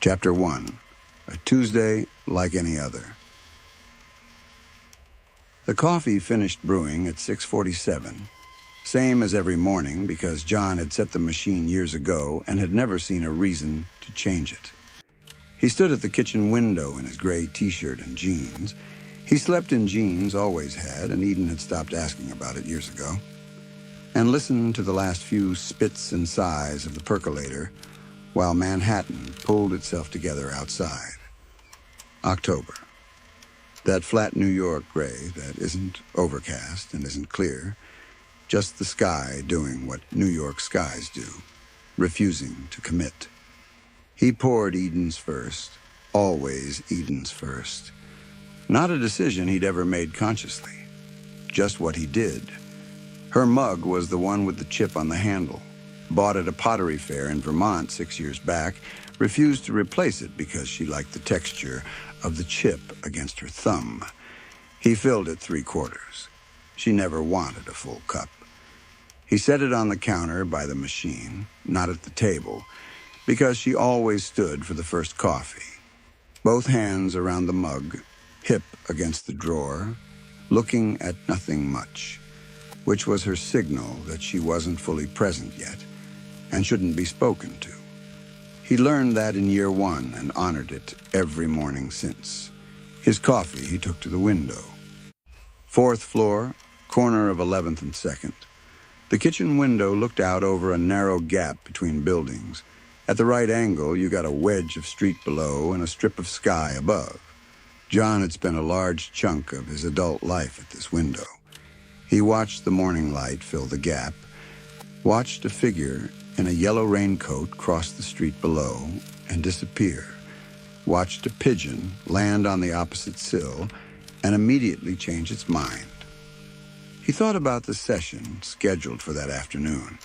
Chapter 1. A Tuesday Like Any Other. The coffee finished brewing at 6:47, same as every morning because Jon had set the machine years ago and had never seen a reason to change it. He stood at the kitchen window in his gray t-shirt and jeans. He slept in jeans, always had, and Eden had stopped asking about it years ago, and listened to the last few spits and sighs of the percolator while Manhattan pulled itself together outside. October. That flat New York gray that isn't overcast and isn't clear, just the sky doing what New York skies do, refusing to commit. He poured Eden's first, always Eden's first. Not a decision he'd ever made consciously, just what he did. Her mug was the one with the chip on the handle. Bought at a pottery fair in Vermont 6 years back, refused to replace it because she liked the texture of the chip against her thumb. He filled it 3/4. She never wanted a full cup. He set it on the counter by the machine, not at the table, because she always stood for the first coffee. Both hands around the mug, hip against the drawer, looking at nothing much, which was her signal that she wasn't fully present yet and shouldn't be spoken to. He learned that in year 1 and honored it every morning since. His coffee he took to the window. 4th floor, corner of 11th and 2nd. The kitchen window looked out over a narrow gap between buildings. At the right angle, you got a wedge of street below and a strip of sky above. Jon had spent a large chunk of his adult life at this window. He watched the morning light fill the gap, watched a figure in a yellow raincoat cross the street below and disappear, watched a pigeon land on the opposite sill and immediately change its mind. He thought about the session scheduled for that afternoon.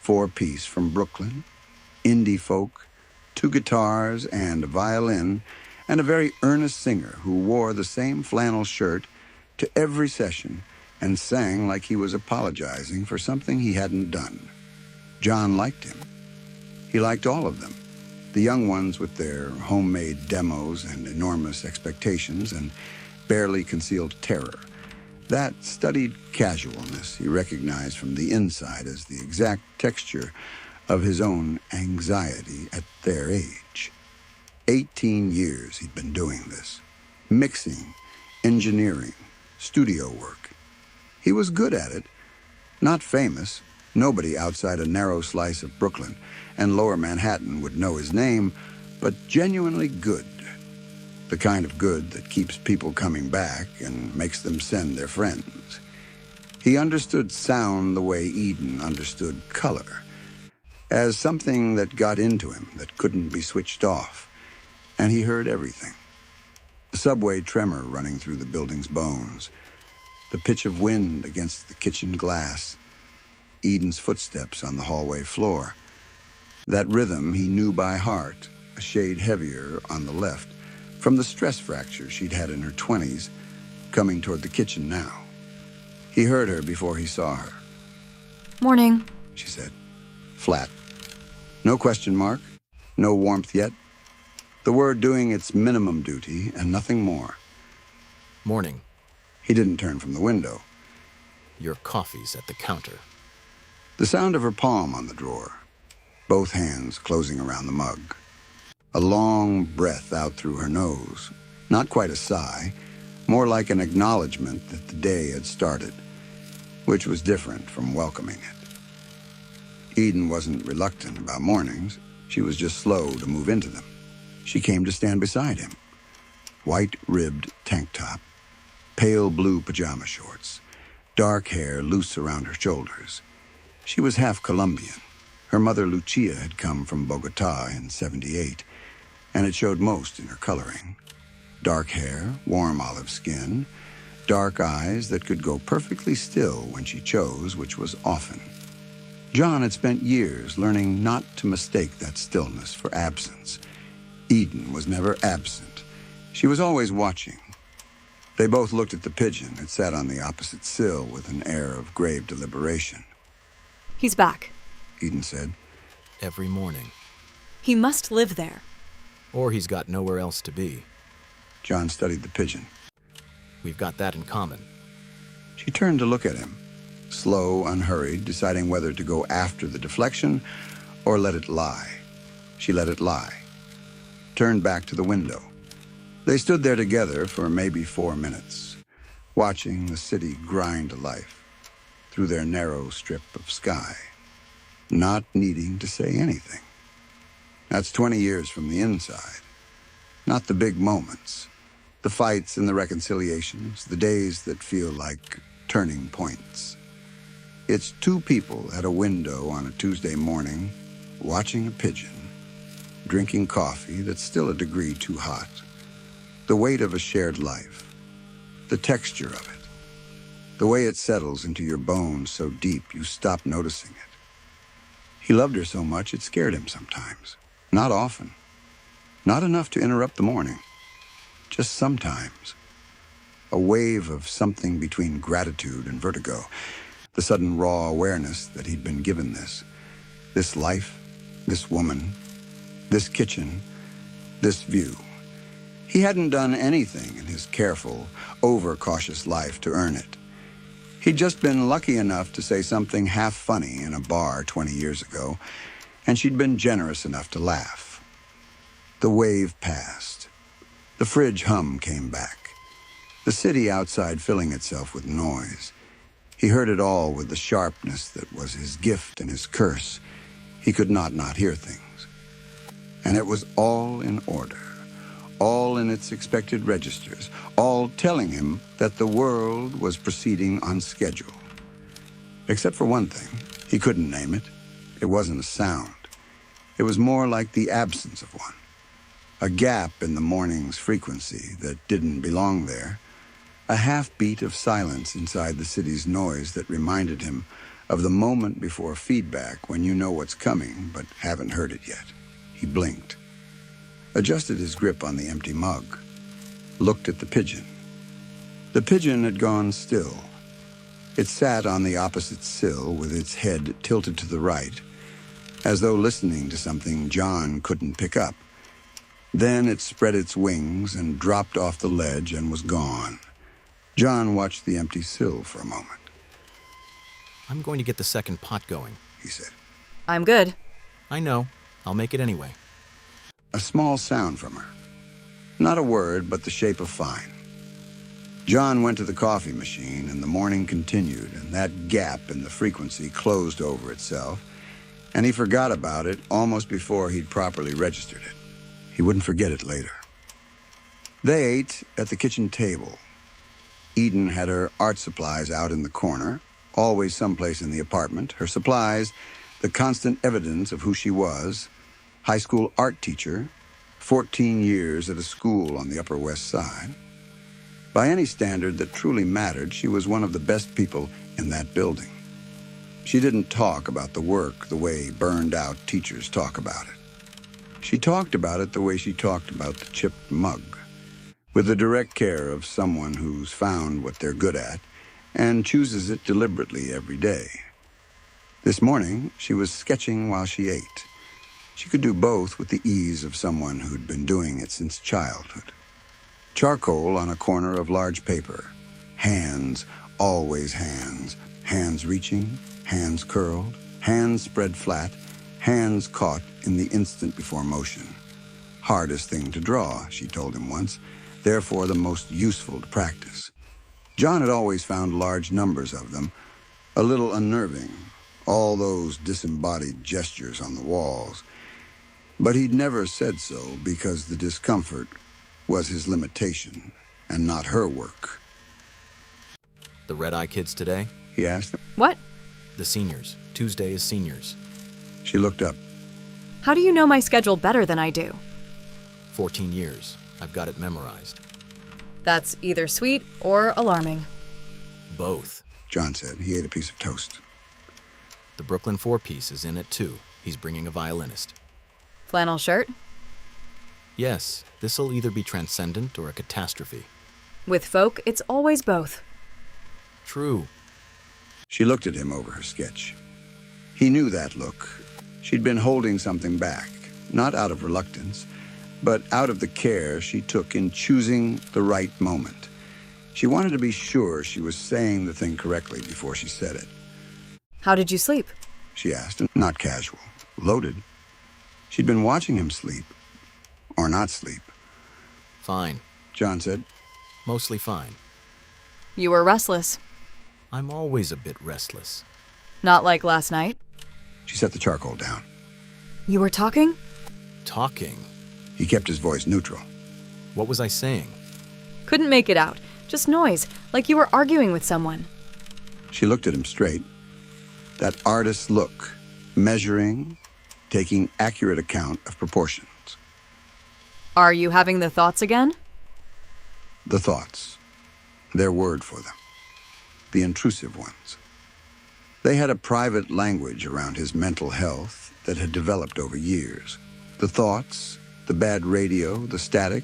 4-piece from Brooklyn, indie folk, 2 guitars and a violin, and a very earnest singer who wore the same flannel shirt to every session and sang like he was apologizing for something he hadn't done. Jon liked him. He liked all of them, the young ones with their homemade demos and enormous expectations and barely concealed terror. That studied casualness he recognized from the inside as the exact texture of his own anxiety at their age. 18 years he'd been doing this. Mixing, engineering, studio work. He was good at it. Not famous. Nobody outside a narrow slice of Brooklyn and lower Manhattan would know his name, but genuinely good. The kind of good that keeps people coming back and makes them send their friends. He understood sound the way Eden understood color, as something that got into him that couldn't be switched off, and he heard everything. The subway tremor running through the building's bones, the pitch of wind against the kitchen glass, Eden's footsteps on the hallway floor. That rhythm he knew by heart, a shade heavier on the left, from the stress fracture she'd had in her 20s, coming toward the kitchen now. He heard her before he saw her. Morning, she said, flat. No question mark, no warmth yet. The word doing its minimum duty and nothing more. Morning. He didn't turn from the window. Your coffee's at the counter. The sound of her palm on the drawer, both hands closing around the mug. A long breath out through her nose, not quite a sigh, more like an acknowledgement that the day had started, which was different from welcoming it. Eden wasn't reluctant about mornings. She was just slow to move into them. She came to stand beside him. White-ribbed tank top, pale blue pajama shorts, dark hair loose around her shoulders. She was half Colombian. Her mother, Lucia, had come from Bogota in '78, and it showed most in her coloring. Dark hair, warm olive skin, dark eyes that could go perfectly still when she chose, which was often. Jon had spent years learning not to mistake that stillness for absence. Eden was never absent. She was always watching. They both looked at the pigeon. It sat on the opposite sill with an air of grave deliberation. He's back, Eden said. Every morning. He must live there. Or he's got nowhere else to be. Jon studied the pigeon. We've got that in common. She turned to look at him, slow, unhurried, deciding whether to go after the deflection or let it lie. She let it lie, turned back to the window. They stood there together for maybe 4 minutes, watching the city grind to life through their narrow strip of sky, not needing to say anything. That's 20 years from the inside. Not the big moments, the fights and the reconciliations, the days that feel like turning points. It's two people at a window on a Tuesday morning, watching a pigeon, drinking coffee that's still a degree too hot, the weight of a shared life, the texture of it, the way it settles into your bones so deep you stop noticing it. He loved her so much it scared him sometimes. Not often. Not enough to interrupt the morning. Just sometimes. A wave of something between gratitude and vertigo. The sudden raw awareness that he'd been given this life, this woman, this kitchen, this view. He hadn't done anything in his careful, overcautious life to earn it. He'd just been lucky enough to say something half funny in a bar 20 years ago, and she'd been generous enough to laugh. The wave passed. The fridge hum came back. The city outside filling itself with noise. He heard it all with the sharpness that was his gift and his curse. He could not hear things. And it was all in order, all in its expected registers, all telling him that the world was proceeding on schedule. Except for one thing, he couldn't name it. It wasn't a sound. It was more like the absence of one. A gap in the morning's frequency that didn't belong there. A half-beat of silence inside the city's noise that reminded him of the moment before feedback when you know what's coming but haven't heard it yet. He blinked, adjusted his grip on the empty mug, looked at the pigeon. The pigeon had gone still. It sat on the opposite sill with its head tilted to the right, as though listening to something Jon couldn't pick up. Then it spread its wings and dropped off the ledge and was gone. Jon watched the empty sill for a moment. I'm going to get the second pot going, He said. I'm good. I know. I'll make it anyway. A small sound from her. Not a word, but the shape of fine. Jon went to the coffee machine, and the morning continued, and that gap in the frequency closed over itself, and he forgot about it almost before he'd properly registered it. He wouldn't forget it later. They ate at the kitchen table. Eden had her art supplies out in the corner, always someplace in the apartment. Her supplies, the constant evidence of who she was, high school art teacher, 14 years at a school on the Upper West Side. By any standard that truly mattered, she was one of the best people in that building. She didn't talk about the work the way burned-out teachers talk about it. She talked about it the way she talked about the chipped mug, with the direct care of someone who's found what they're good at and chooses it deliberately every day. This morning, she was sketching while she ate. She could do both with the ease of someone who'd been doing it since childhood. Charcoal on a corner of large paper. Hands, always hands. Hands reaching, hands curled, hands spread flat, hands caught in the instant before motion. Hardest thing to draw, she told him once, therefore the most useful to practice. Jon had always found large numbers of them a little unnerving, all those disembodied gestures on the walls. But he'd never said so because the discomfort was his limitation and not her work. The red-eye kids today? He asked. What? The seniors. Tuesday is seniors. She looked up. How do you know my schedule better than I do? 14 years. I've got it memorized. That's either sweet or alarming. Both. Jon said. He ate a piece of toast. The Brooklyn four-piece is in it, too. He's bringing a violinist. Flannel shirt? Yes, this'll either be transcendent or a catastrophe. With folk, it's always both. True. She looked at him over her sketch. He knew that look. She'd been holding something back, not out of reluctance, but out of the care she took in choosing the right moment. She wanted to be sure she was saying the thing correctly before she said it. How did you sleep? She asked, not casual, loaded. She'd been watching him sleep, or not sleep. Fine. Jon said. Mostly fine. You were restless. I'm always a bit restless. Not like last night. She set the charcoal down. You were talking? Talking? He kept his voice neutral. What was I saying? Couldn't make it out. Just noise, like you were arguing with someone. She looked at him straight. That artist's look, measuring, taking accurate account of proportions. Are you having the thoughts again? The thoughts. Their word for them. The intrusive ones. They had a private language around his mental health that had developed over years. The thoughts, the bad radio, the static,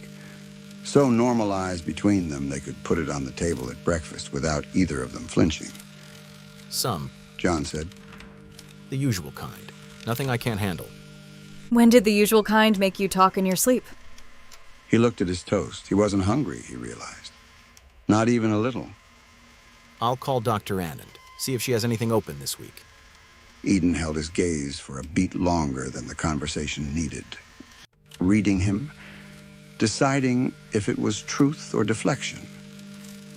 so normalized between them they could put it on the table at breakfast without either of them flinching. Some. Jon said. The usual kind. Nothing I can't handle. When did the usual kind make you talk in your sleep? He looked at his toast. He wasn't hungry, he realized. Not even a little. I'll call Dr. Anand, see if she has anything open this week. Eden held his gaze for a beat longer than the conversation needed. Reading him, deciding if it was truth or deflection.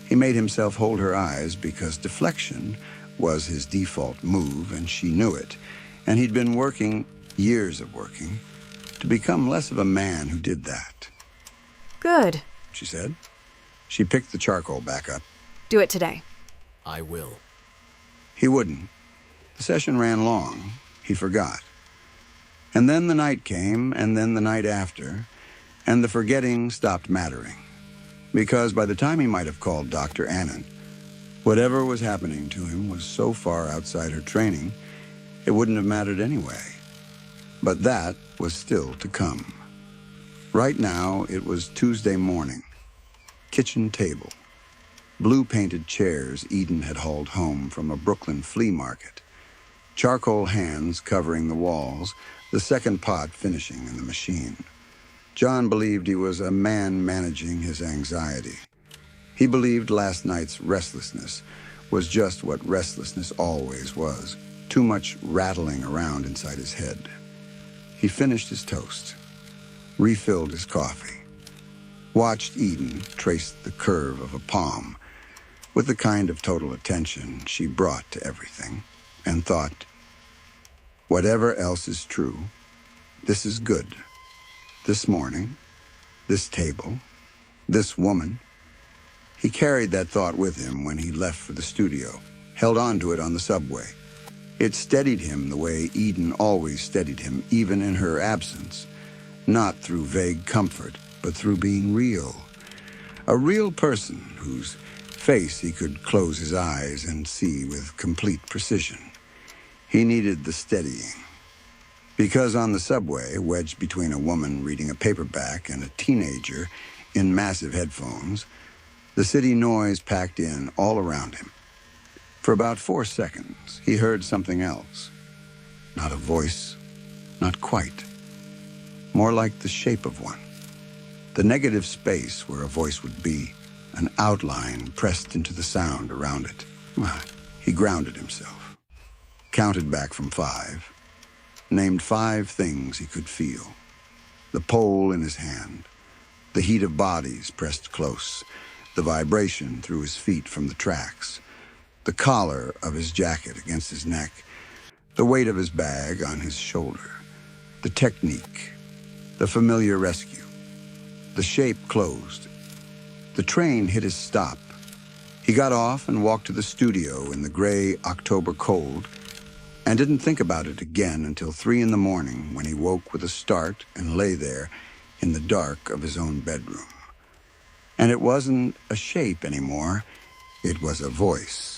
He made himself hold her eyes because deflection was his default move, and she knew it. And he'd been working, years of working, to become less of a man who did that. Good. She said. She picked the charcoal back up. Do it today. I will. He wouldn't. The session ran long. He forgot. And then the night came, and then the night after, and the forgetting stopped mattering. Because by the time he might have called Dr. Anand, whatever was happening to him was so far outside her training, it wouldn't have mattered anyway. But that was still to come. Right now, it was Tuesday morning. Kitchen table. Blue-painted chairs Eden had hauled home from a Brooklyn flea market. Charcoal hands covering the walls, the second pot finishing in the machine. Jon believed he was a man managing his anxiety. He believed last night's restlessness was just what restlessness always was, too much rattling around inside his head. He finished his toast, refilled his coffee, watched Eden trace the curve of a palm with the kind of total attention she brought to everything, and thought, whatever else is true, this is good. This morning, this table, this woman. He carried that thought with him when he left for the studio, held on to it on the subway. It steadied him the way Eden always steadied him, even in her absence, not through vague comfort, but through being real. A real person whose face he could close his eyes and see with complete precision. He needed the steadying. Because on the subway, wedged between a woman reading a paperback and a teenager in massive headphones, the city noise packed in all around him. For about 4 seconds, he heard something else. Not a voice, not quite. More like the shape of one. The negative space where a voice would be, an outline pressed into the sound around it. He grounded himself, counted back from 5, named 5 things he could feel. The pole in his hand, the heat of bodies pressed close, the vibration through his feet from the tracks, the collar of his jacket against his neck, the weight of his bag on his shoulder, the technique, the familiar rescue. The shape closed. The train hit his stop. He got off and walked to the studio in the gray October cold and didn't think about it again until 3 in the morning when he woke with a start and lay there in the dark of his own bedroom. And it wasn't a shape anymore. It was a voice.